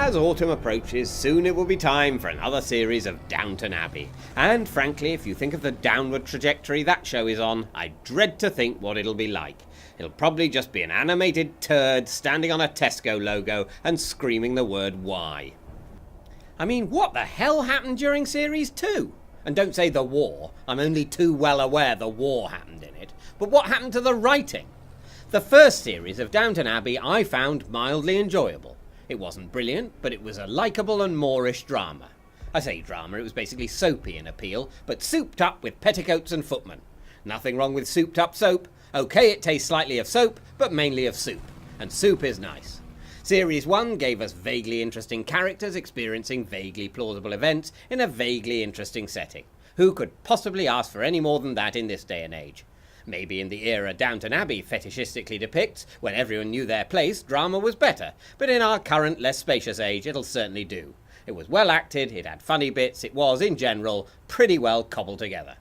As autumn approaches, soon it will be time for another series of Downton Abbey. And frankly, if you think of the downward trajectory that show is on, I dread to think what it'll be like. It'll probably just be an animated turd standing on a Tesco logo and screaming the word why. I mean, what the hell happened during Series 2? And don't say the war, I'm only too well aware the war happened in it. But what happened to the writing? The first series of Downton Abbey I found mildly enjoyable. It wasn't brilliant, but it was a likeable and moorish drama. I say drama, it was basically soapy in appeal, but souped up with petticoats and footmen. Nothing wrong with souped up soap. Okay, it tastes slightly of soap, but mainly of soup. And soup is nice. Series 1 gave us vaguely interesting characters experiencing vaguely plausible events in a vaguely interesting setting. Who could possibly ask for any more than that in this day and age? Maybe in the era Downton Abbey fetishistically depicts, when everyone knew their place, drama was better, but in our current, less spacious age, it'll certainly do. It was well acted, it had funny bits, it was, in general, pretty well cobbled together.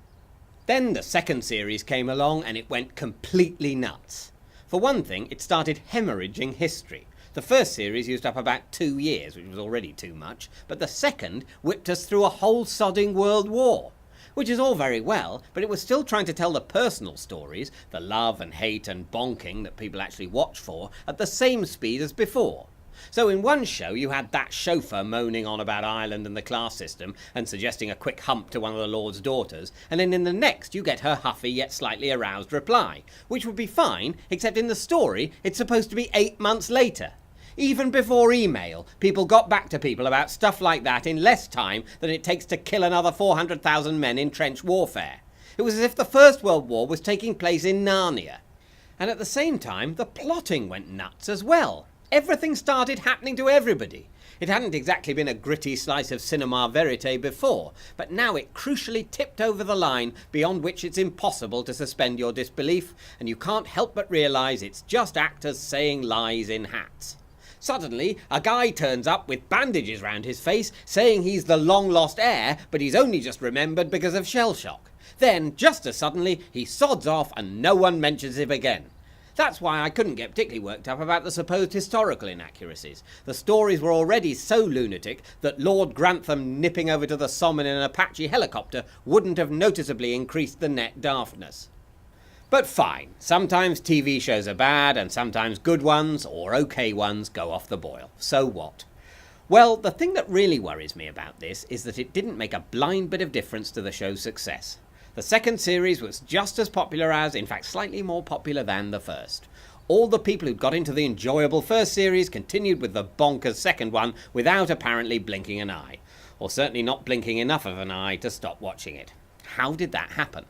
Then the second series came along and it went completely nuts. For one thing, it started hemorrhaging history. The first series used up about 2 years, which was already too much, but the second whipped us through a whole sodding world war. Which is all very well, but it was still trying to tell the personal stories, the love and hate and bonking that people actually watch for, at the same speed as before. So in one show you had that chauffeur moaning on about Ireland and the class system and suggesting a quick hump to one of the Lord's daughters, and then in the next you get her huffy yet slightly aroused reply, which would be fine, except in the story it's supposed to be 8 months later. Even before email, people got back to people about stuff like that in less time than it takes to kill another 400,000 men in trench warfare. It was as if the First World War was taking place in Narnia. And at the same time, the plotting went nuts as well. Everything started happening to everybody. It hadn't exactly been a gritty slice of cinema verite before, but now it crucially tipped over the line beyond which it's impossible to suspend your disbelief, and you can't help but realise it's just actors saying lies in hats. Suddenly, a guy turns up with bandages round his face, saying he's the long-lost heir, but he's only just remembered because of shell shock. Then, just as suddenly, he sods off and no one mentions him again. That's why I couldn't get particularly worked up about the supposed historical inaccuracies. The stories were already so lunatic that Lord Grantham nipping over to the Somme in an Apache helicopter wouldn't have noticeably increased the net daftness. But fine, sometimes TV shows are bad and sometimes good ones, or okay ones, go off the boil. So what? Well, the thing that really worries me about this is that it didn't make a blind bit of difference to the show's success. The second series was just as popular as, in fact slightly more popular than the first. All the people who got into the enjoyable first series continued with the bonkers second one without apparently blinking an eye. Or certainly not blinking enough of an eye to stop watching it. How did that happen?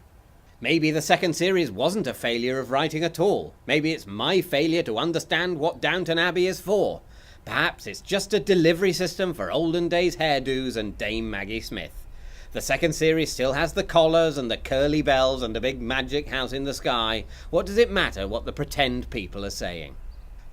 Maybe the second series wasn't a failure of writing at all. Maybe it's my failure to understand what Downton Abbey is for. Perhaps it's just a delivery system for olden days hairdos and Dame Maggie Smith. The second series still has the collars and the curly bells and a big magic house in the sky. What does it matter what the pretend people are saying?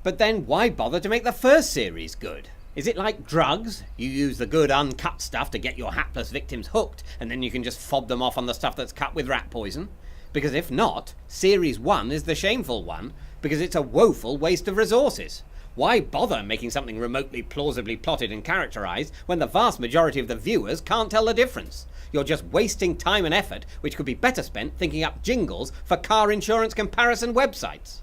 But then why bother to make the first series good? Is it like drugs? You use the good uncut stuff to get your hapless victims hooked, and then you can just fob them off on the stuff that's cut with rat poison? Because if not, Series 1 is the shameful one, because it's a woeful waste of resources. Why bother making something remotely plausibly plotted and characterised when the vast majority of the viewers can't tell the difference? You're just wasting time and effort, which could be better spent thinking up jingles for car insurance comparison websites.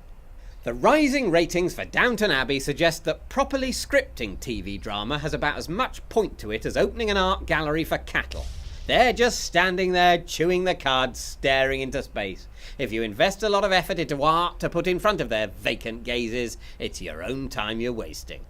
The rising ratings for Downton Abbey suggest that properly scripting TV drama has about as much point to it as opening an art gallery for cattle. They're just standing there, chewing the cud, staring into space. If you invest a lot of effort into art to put in front of their vacant gazes, it's your own time you're wasting.